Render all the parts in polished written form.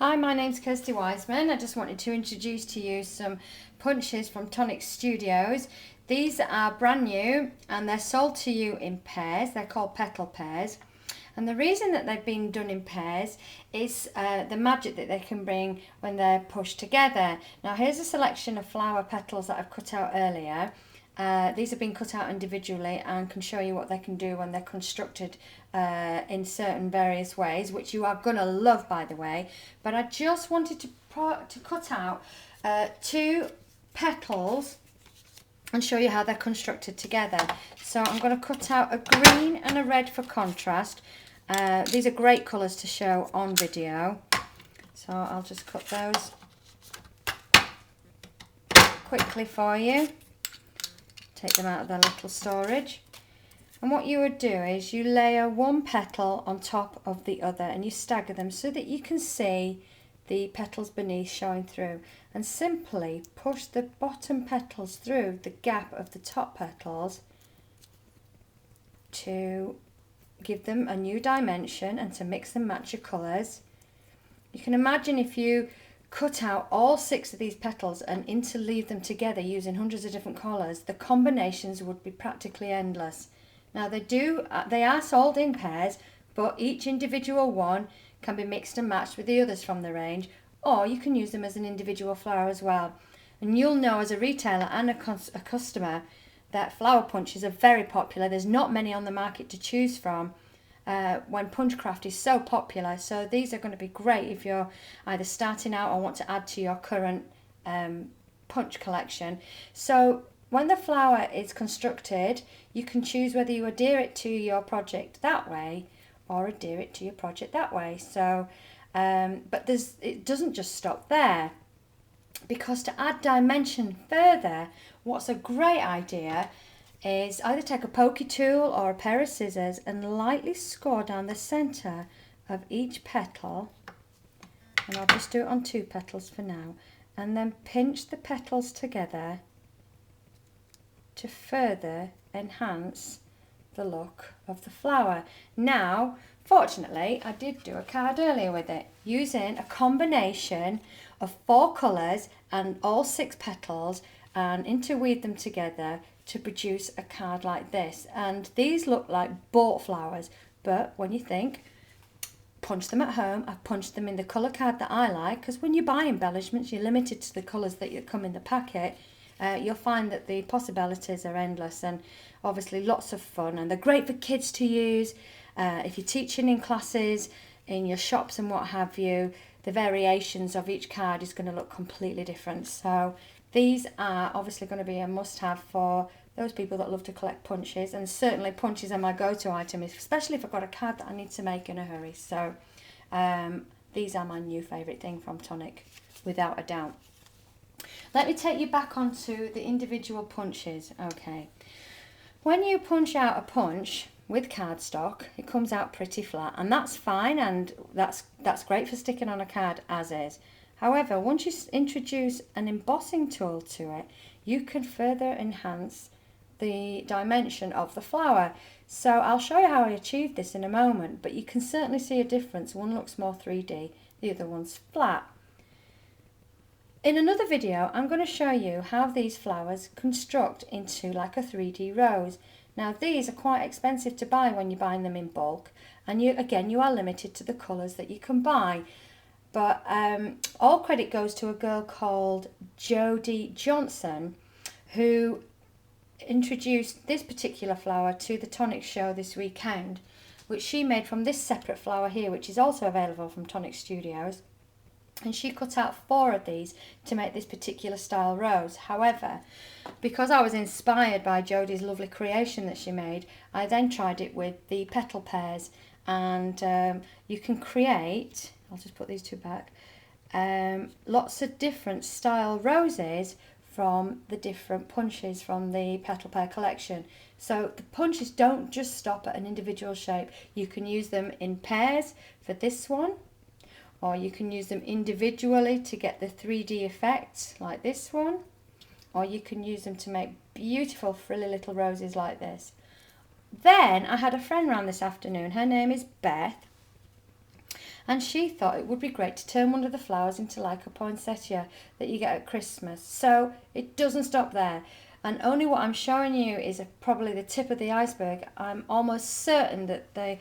Hi, my name's Kirsty Wiseman. I just wanted to introduce to you some punches from Tonic Studios. These are brand new and they're sold to you in pairs. They're called Petal Pairs. And the reason that they've been done in pairs is the magic that they can bring when they're pushed together. Now here's a selection of flower petals that I've cut out earlier. These have been cut out individually and can show you what they can do when they're constructed in certain various ways, which you are going to love, by the way. But I just wanted to cut out two petals and show you how they're constructed together. So I'm going to cut out a green and a red for contrast. These are great colours to show on video. So I'll just cut those quickly for you. Take them out of their little storage. And what you would do is you layer one petal on top of the other and you stagger them so that you can see the petals beneath showing through, and simply push the bottom petals through the gap of the top petals to give them a new dimension and to mix and match your colours. You can imagine if you cut out all 6 of these petals and interleave them together using hundreds of different colours, the combinations would be practically endless. Now they are sold in pairs, but each individual one can be mixed and matched with the others from the range, or you can use them as an individual flower as well. And you'll know as a retailer and a customer that flower punches are very popular. There's not many on the market to choose from when punchcraft is so popular. So these are going to be great if you're either starting out or want to add to your current punch collection. So when the flower is constructed, you can choose whether you adhere it to your project that way or adhere it to your project that way. So, but it doesn't just stop there, because to add dimension further, what's a great idea is either take a pokey tool or a pair of scissors and lightly score down the centre of each petal, and I'll just do it on 2 petals for now, and then pinch the petals together to further enhance the look of the flower. Now, fortunately, I did do a card earlier with it, using a combination of 4 colours and all 6 petals, and interweave them together to produce a card like this. And these look like bought flowers, but when you think, punch them at home. I've punched them in the colour card that I like, because when you buy embellishments, you're limited to the colours that come in the packet. You'll find that the possibilities are endless and obviously lots of fun, and they're great for kids to use. If you're teaching in classes, in your shops and what have you, the variations of each card is going to look completely different. So these are obviously going to be a must-have for those people that love to collect punches, and certainly punches are my go-to item, especially if I've got a card that I need to make in a hurry. So these are my new favourite thing from Tonic, without a doubt. Let me take you back onto the individual punches. Okay, when you punch out a punch with cardstock, it comes out pretty flat, and that's fine, and that's great for sticking on a card as is. However, once you introduce an embossing tool to it, you can further enhance the dimension of the flower. So I'll show you how I achieved this in a moment, but you can certainly see a difference. One looks more 3D, the other one's flat. In another video, I'm going to show you how these flowers construct into like a 3D rose. Now these are quite expensive to buy when you're buying them in bulk, and you are limited to the colours that you can buy. But all credit goes to a girl called Jodie Johnson, who introduced this particular flower to the Tonic show this weekend, which she made from this separate flower here, which is also available from Tonic Studios. And she cut out 4 of these to make this particular style rose. However, because I was inspired by Jodie's lovely creation that she made, I then tried it with the Petal Pairs, and you can create, I'll just put these 2 back, lots of different style roses from the different punches from the Petal Pair collection. So the punches don't just stop at an individual shape. You can use them in pairs for this one, or you can use them individually to get the 3D effect like this one, or you can use them to make beautiful frilly little roses like this. Then I had a friend round this afternoon, her name is Beth, and she thought it would be great to turn one of the flowers into like a poinsettia that you get at Christmas. So it doesn't stop there, and only what I'm showing you is probably the tip of the iceberg. I'm almost certain that the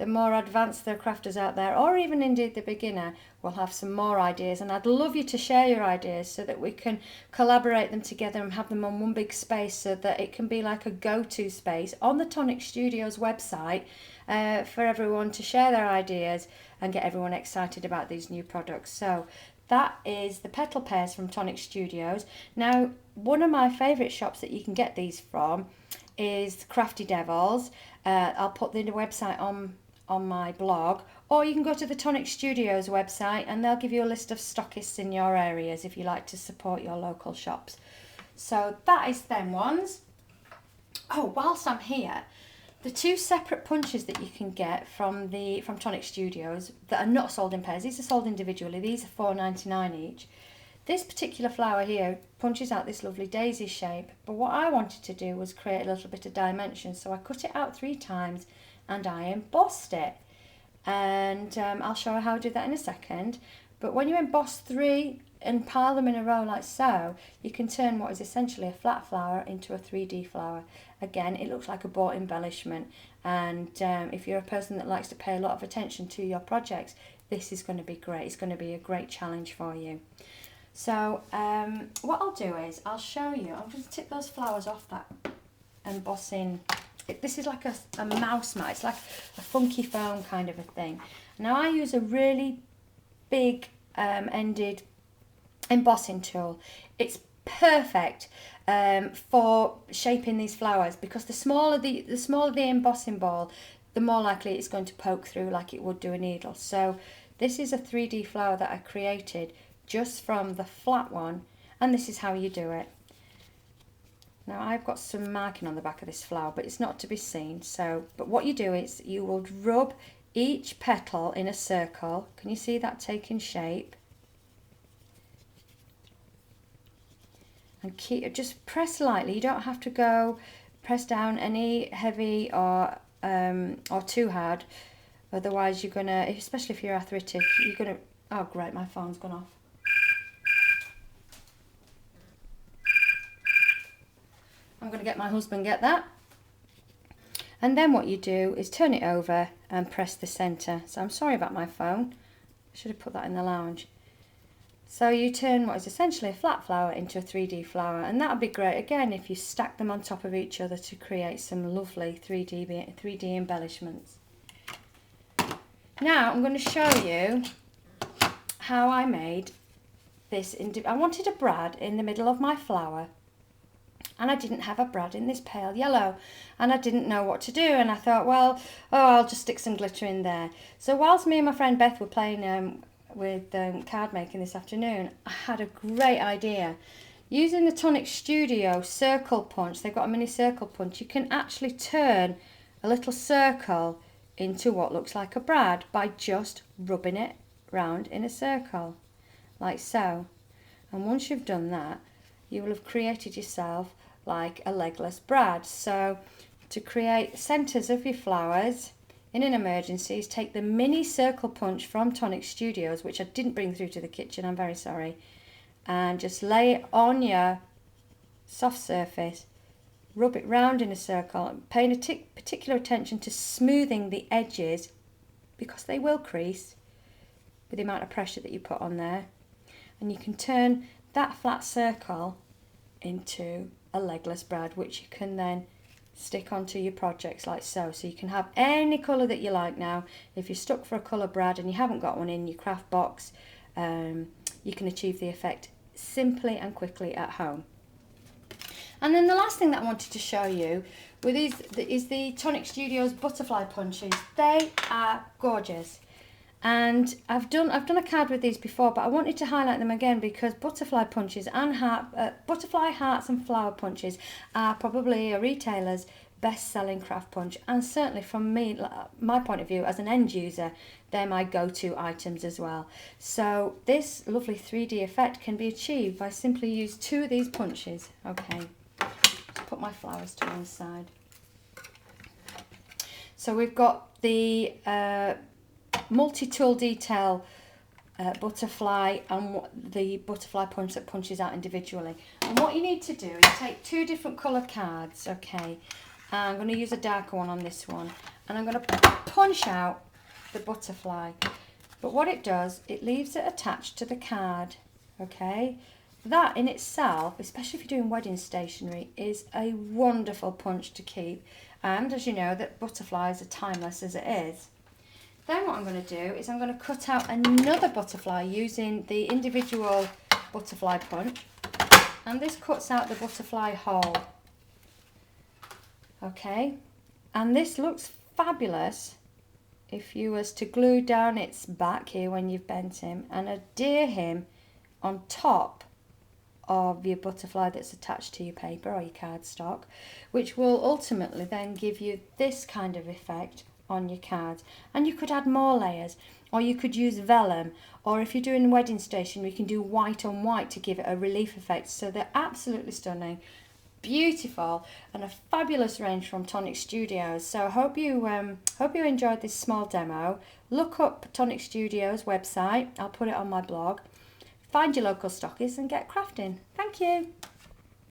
more advanced the crafters out there, or even indeed the beginner, will have some more ideas, and I'd love you to share your ideas so that we can collaborate them together and have them on one big space, so that it can be like a go-to space on the Tonic Studios website for everyone to share their ideas and get everyone excited about these new products. So that is the Petal Pairs from Tonic Studios. Now, one of my favourite shops that you can get these from is Crafty Devils. I'll put the website on my blog, or you can go to the Tonic Studios website and they'll give you a list of stockists in your areas if you like to support your local shops. So that is them ones. Oh, whilst I'm here, the two separate punches that you can get from Tonic Studios that are not sold in pairs, these are sold individually, these are $4.99 each. This particular flower here punches out this lovely daisy shape, but what I wanted to do was create a little bit of dimension, so I cut it out 3 times and I embossed it. And I'll show you how I do that in a second. But when you emboss 3 and pile them in a row like so, you can turn what is essentially a flat flower into a 3D flower. Again, it looks like a bought embellishment, and if you're a person that likes to pay a lot of attention to your projects, this is going to be great. It's going to be a great challenge for you. So what I'll do is I'll show you. I'm going to tip those flowers off that embossing. This is like a mouse mat. It's like a funky foam kind of a thing. Now I use a really big ended embossing tool. It's perfect for shaping these flowers, because the smaller the embossing ball, the more likely it's going to poke through like it would do a needle. So this is a 3D flower that I created just from the flat one, and this is how you do it. Now I've got some marking on the back of this flower, but it's not to be seen. So, but what you do is you will rub each petal in a circle. Can you see that taking shape? And just press lightly. You don't have to go press down any heavy or too hard. Otherwise you're gonna, especially if you're arthritic, you're gonna, oh great, my phone's gone off. I'm going to get my husband get that. And then what you do is turn it over and press the centre. So I'm sorry about my phone. I should have put that in the lounge. So you turn what is essentially a flat flower into a 3D flower, and that'll be great again if you stack them on top of each other to create some lovely 3D embellishments. Now I'm going to show you how I made this. I wanted a brad in the middle of my flower, and I didn't have a brad in this pale yellow, and I didn't know what to do, and I thought, well, I'll just stick some glitter in there. So whilst me and my friend Beth were playing with card making this afternoon, I had a great idea. Using the Tonic Studio circle punch, they've got a mini circle punch, you can actually turn a little circle into what looks like a brad by just rubbing it round in a circle, like so. And once you've done that, you will have created yourself like a legless brad. So to create centres of your flowers in an emergency is take the mini circle punch from Tonic Studios, which I didn't bring through to the kitchen, I'm very sorry, and just lay it on your soft surface, rub it round in a circle, paying particular attention to smoothing the edges, because they will crease with the amount of pressure that you put on there. And you can turn that flat circle into a legless brad, which you can then stick onto your projects like so. So you can have any colour that you like now. If you're stuck for a colour brad and you haven't got one in your craft box, you can achieve the effect simply and quickly at home. And then the last thing that I wanted to show you with is the Tonic Studios butterfly punches. They are gorgeous. And I've done a card with these before, but I wanted to highlight them again because butterfly punches and butterfly hearts and flower punches are probably a retailer's best-selling craft punch, and certainly from me, my point of view as an end user, they're my go-to items as well. So this lovely 3D effect can be achieved by simply use 2 of these punches. Okay, just put my flowers to one side. So we've got the multi-tool detail butterfly and the butterfly punch that punches out individually. And what you need to do is take 2 different colour cards, okay? I'm going to use a darker one on this one, and I'm going to punch out the butterfly. But what it does, it leaves it attached to the card, okay? That in itself, especially if you're doing wedding stationery, is a wonderful punch to keep. And as you know, that butterflies are timeless as it is. Then what I'm going to do is I'm going to cut out another butterfly using the individual butterfly punch, and this cuts out the butterfly hole. Okay, and this looks fabulous if you was to glue down its back here when you've bent him and adhere him on top of your butterfly that's attached to your paper or your cardstock, which will ultimately then give you this kind of effect on your cards. And you could add more layers, or you could use vellum, or if you're doing wedding stationery, you can do white on white to give it a relief effect. So they're absolutely stunning, beautiful, and a fabulous range from Tonic Studios. So I hope you enjoyed this small demo. Look up Tonic Studios website, I'll put it on my blog. Find your local stockists and get crafting. Thank you.